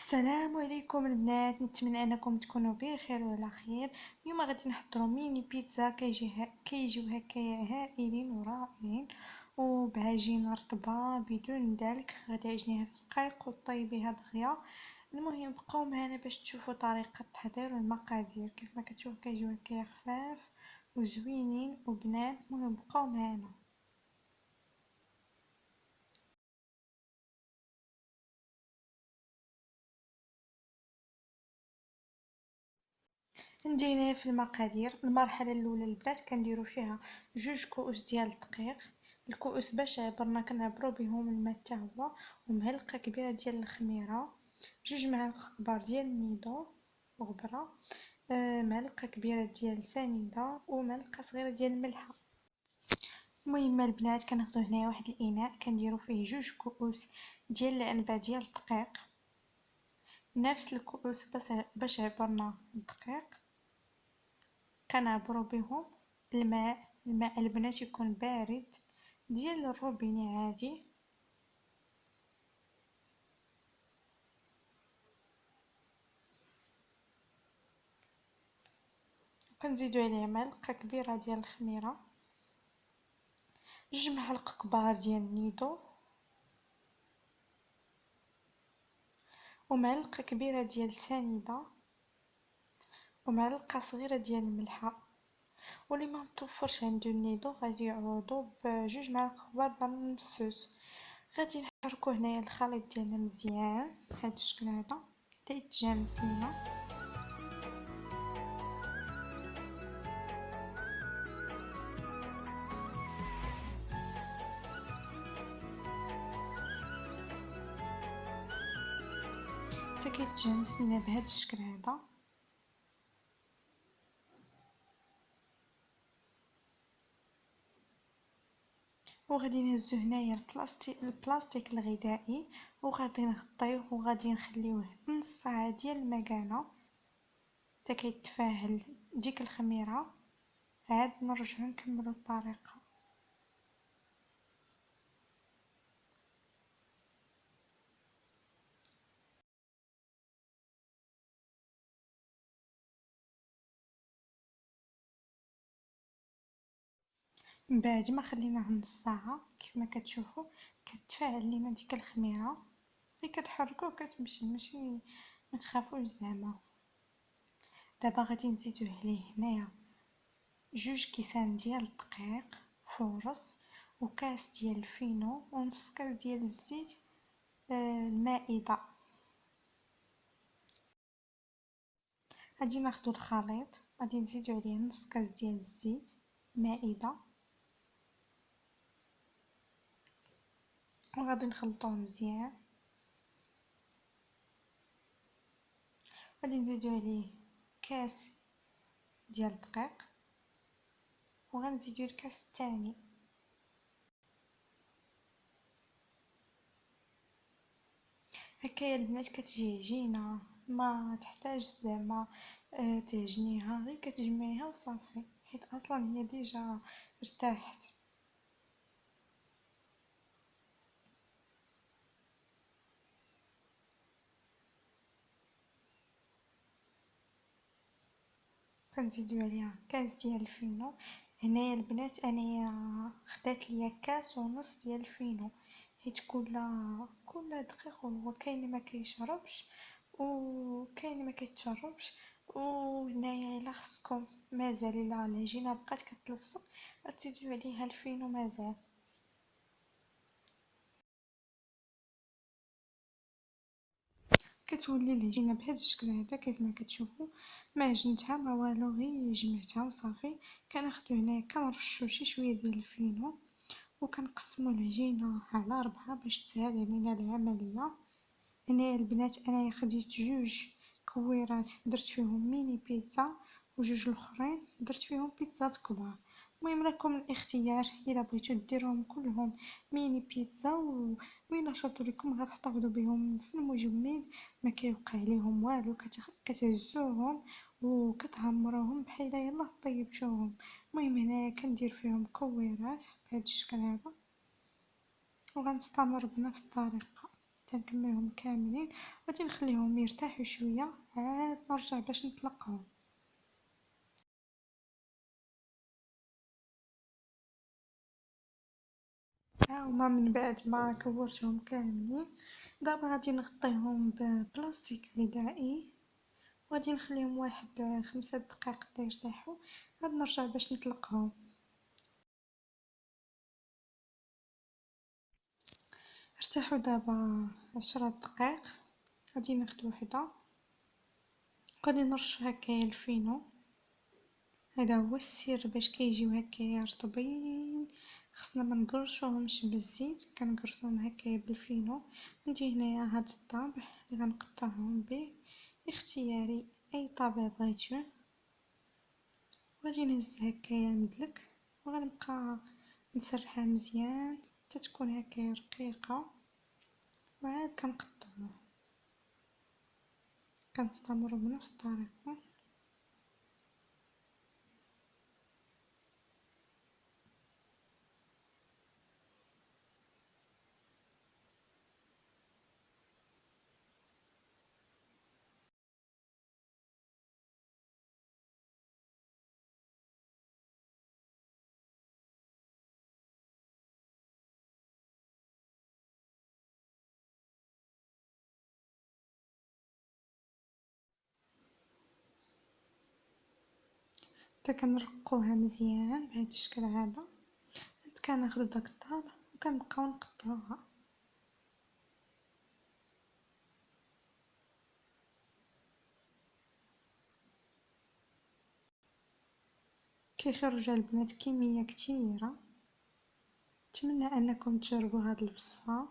السلام عليكم البنات، نتمنى انكم تكونوا بخير وعلى خير. اليوم غادي نحضروا ميني بيتزا كيجيو هكايا هائلين ورائعين وبعجينه رطبه بدون دلك. غادي عجنيها في دقائق وطيبيها دغيا. المهم بقاو معنا باش تشوفوا طريقه التحضير والمقادير. كيف ما كتشوفوا كيجيو هكايا خفاف وزوينين وبنات. المهم بقاو معنا. ندير في المقادير. المرحله الاولى البنات كنديروا فيها 2 كؤوس ديال الدقيق. الكؤوس باش عبرنا كنعبروا بهم الماء حتى هو، ومعلقه كبيره ديال الخميره، 2 معالق كبار ديال النيدو وغبره، معلقه كبيره ديال سنيده، ومعلقه صغيره ديال الملحه. المهم البنات كناخذوا هنايا واحد الاناء كنديروا فيه 2 كؤوس ديال العنبه ديال الدقيق، نفس الكؤوس باش عبرنا الدقيق كنعبروا بهم الماء البنات يكون بارد ديال الروبيني عادي. كنزيدوا عليه معلقه كبيره ديال الخميره، 2 معالق كبار ديال النيدو، ومعلقه كبيره ديال السنيده، ومعلقه صغيره ديال الملحه. واللي ما متوفرش عنده النيدو غادي يعوضو ب2 معالق كبار ديال المسوس. غادي نحركو هنايا الخليط ديالنا مزيان بهذا الشكل هذا حتى يتجانس لينا. حتى كيتجانس لينا بهذا الشكل هذا. وغادي نهزو هنايا البلاستيك الغذائي وغادي نغطيه وغادي نخليوه نص ساعه ديال المكانه حتى كيتفاعل ديك الخميره. عاد نرجعو نكملو الطريقه. من بعد ما خليناه نص ساعه كيف ما كتشوفوا كتفاعل لينا ديك الخميره، غير كتحركوه كتمشي، ماشي ما تخافوش زعما. دابا غادي نزيدو عليه هنايا 2 كيسان ديال الدقيق فورص، وكاس ديال الفينو، ونص كاس ديال الزيت المائده. غادي ناخدو الخليط، غادي نزيدو عليه نص كاس ديال الزيت مائده، وغادي نخلطوه مزيان. غادي نزيدو عليه كاس ديال الدقيق، وغنزيدو الكاس الثاني. هكايا البنات كتجي عجينه ما تحتاج زعما تعجنيها، غير كتجمعيها وصافي حيت اصلا هي ديجا ارتاحت. كنزيدو عليها كاس ديال الفينو. هنايا البنات انايا خدات ليا كاس ونص ديال الفينو، حيت كل دقيق هو كاين اللي ما كيشربش وكاين اللي ما كيتشربش. وهنايا الا خصكم مازال الا العجينه بقات كتلصق غتزيدوا عليها الفينو مازال. كتولي العجينه بهذا الشكل هذا كيف ما كتشوفوا، ما عجنتها ما والو، غير جمعتها وصافي. كناخذوا هنايا كنرشوا شي شويه ديال الفينو وكنقسموا العجينه على 4 باش تسهل علينا العمليه. هنايا البنات انايا خديت 2 كويرات درت فيهم ميني بيتزا، وجوج الاخرين درت فيهم بيتزات كبار. المهم لكم الاختيار، الا بغيتو ديروهم كلهم ميني بيتزا وإلا شاطوا لكم غتحتفظوا بهم في المجمد ما كيوقع عليهم والو، كتهزوهم وكتعمروهم بحال يلاه طيبتوهم. المهم هنايا كندير فيهم كويرات بهذا الشكل هذا وغنستمر بنفس الطريقه. تنكملهم كاملين، وغادي نخليهم يرتاحوا شويه عاد نرجع باش نطلقهم. ها هما من بعد ما كورتهم كاملين، دابا غادي نغطيهم ببلاستيك غذائي، وغادي نخليهم واحد 5 دقائق حتى يرتاحوا، عاد نرجع باش نطلقهم. ارتاحوا دابا 10 دقائق، غادي ناخد وحده، غادي نرشو هكايا الفينو، هذا هو السر باش كيجيو هكايا رطبين. خصنا ما نقرصوهمش بالزيت، كنقرصوهم هكايا بالفينو. عندي هنايا هاد الطابع اللي غنقطعهم به، اختياري اي طابع بغيتو، وغادي نهز هكايا المدلك وغنبقى نسرحها مزيان حتى تكون هكايا رقيقه، وعاد كنقطعوه. كنستمر بنفس الطريقه. حتى كنرقوها مزيان بهذا الشكل هذا. عاد كناخذ داك الطابع وكنبقاو نقطعوها. كيخرج البنات كميه كثيره. نتمنى انكم تجربوا هذه الوصفه،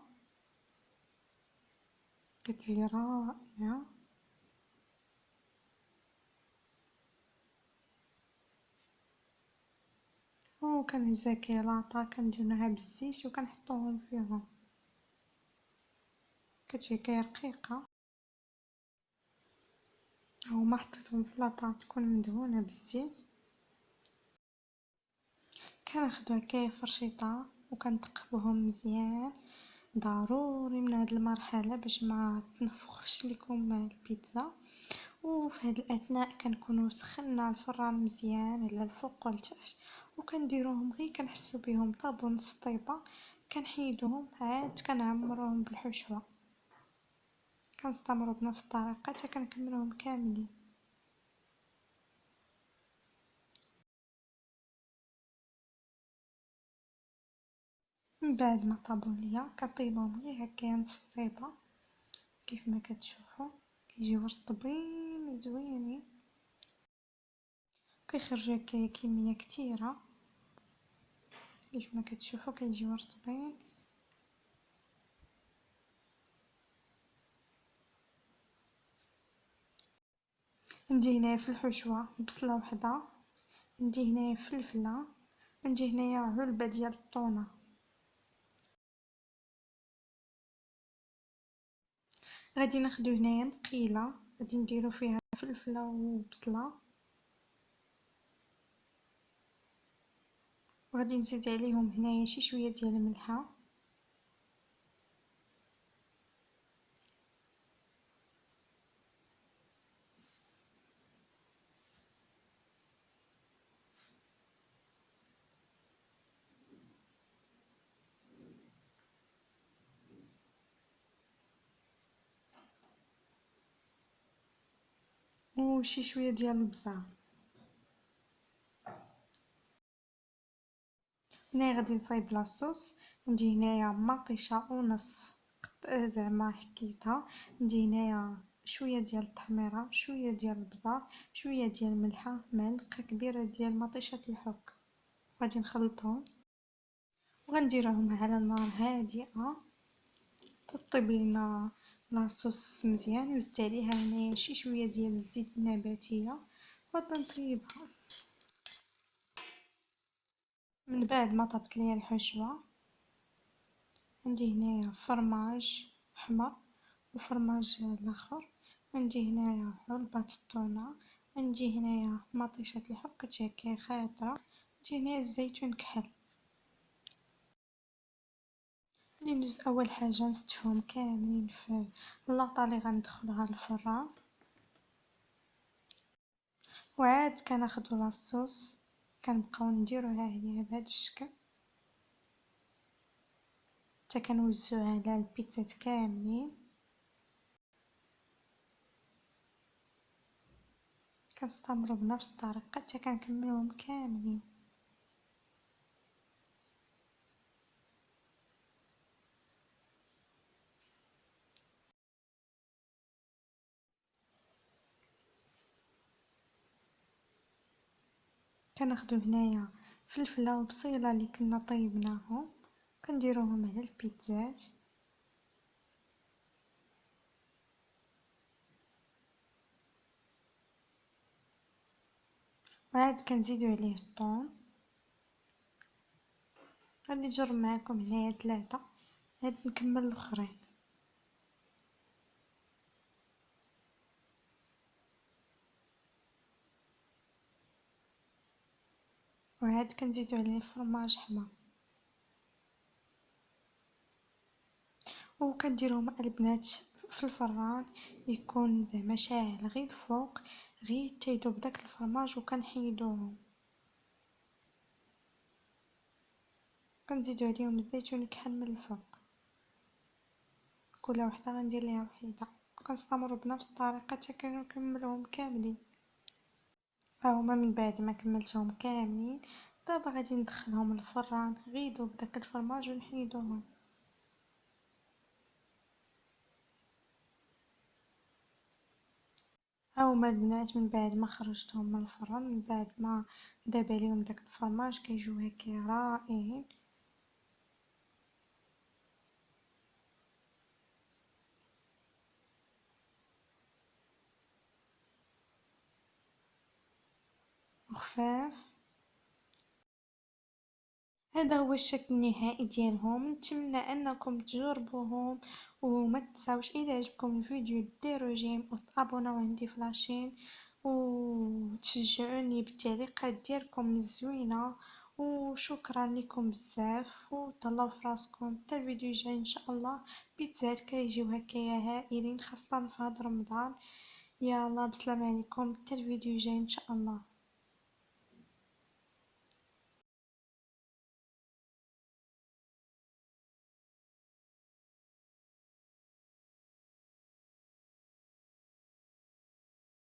كتجي رائعه. وكنهز هكايا لاطا كندهنوها بالزيت وكنحطوهم فيهم، كتجي هكايا رقيقه. هما حطيتهم في لاطا تكون مدهونه بالزيت. كناخدو هكايا فرشيطه وكنتقبوهم مزيان. ضروري من هاد المرحله باش ما تنفخش لكم البيتزا. وفي هاد الاثناء كنكونوا سخنا الفران مزيان على الفوق والتحت، وكنديروهم غير كنحسو بهم طابو نص طيبه، كنحيدوهم عاد كنعمروهم بالحشوه. كنستمروا بنفس الطريقه حتى كنكملوهم كاملين. من بعد ما طابو ليا كطيبهم غير هكايا نص طيبه كيف ما كتشوفوا، كيجيو رطبين زوينين، كيخرجوا هكايا كميه كثيره كيف ما كتشوفوا كيجيو رطبين. عندي هنايا في الحشوه بصله وحده، عندي هنايا فلفله، عندي هنايا علبه ديال الطونه. غادي ناخدو هنايا مقيله، غادي نديرو فيها فلفله وبصله، وغادي نزيد عليهم هنايا شي شويه ديال الملحه. وشي شويه ديال البزار. هنايا غادي نصايب لاصوص. عندي هنايا مطيشه ونص زعما حكيتها. عندي هنايا شويه ديال التحميره، شويه ديال البزار، شويه ديال الملحه، معلقه كبيره ديال مطيشه الحك. غادي نخلطهم وغنديرهم على نار هادئه تطيب لنا لاصوص مزيان، وزدت عليها هنايا شي شويه ديال الزيت النباتيه وغادي نطيبها. من بعد ما طابت ليا الحشوه، عندي هنايا فرماج احمر وفرماج الاخر، عندي هنايا علبة التونة، عندي هنايا مطيشة الحك كتجي هكايا خاطرة، عندي هنايا الزيتون كحل. غادي ندوز اول حاجه نستفهم كاملين في اللاطه اللي غندخلوها للفران، وعاد كناخدو لاصوص كنبقاو نديروها عليها بهذا الشكل حتى كنوزعوها على البيتزات كاملين. كنستمروا بنفس الطريقه حتى كنكملوهم كاملين. كناخدو هنايا فلفله وبصيله اللي كنا طيبناهم كنديروهم على البيتزات، وعاد كنزيدو عليه الثوم. غادي نجرب معكم هنايا 3 عاد نكمل الاخرين. وعاد كنزيدو عليه فرماج حمر وكنديروهم البنات في الفران يكون زعما شاعل غير الفوق غير تيذوب داك الفرماج وكنحيدوهم. كنزيدو عليهم الزيتون يكحل من الفوق. كل وحده غندير ليها وحيده وكنستمروا بنفس الطريقه حتى كنكملوهم كاملين. ها هما من بعد ما كملتهم كاملين دابا غادي ندخلهم الفران غير يذوب داك الفرماج ونحيدوهم. ها هما البنات من بعد ما خرجتهم من الفران من بعد ما داب عليهم داك الفرماج كيجيو هكا رائعين. وخفاف. هذا هو الشكل النهائي ديالهم. نتمنى انكم تجربوهم وما تنساوش اذا عجبكم الفيديو ديروا جيم وتابوناو عندي في لاشين وتشجعوني بالتعليقات ديالكم الزوينه. وشكرا لكم بزاف وتهلاو في راسكم حتى الفيديو الجاي ان شاء الله. بيتزات كيجيو هكايا هائلين خاصه في هذا رمضان. يلا بسلام عليكم حتى الفيديو الجاي ان شاء الله.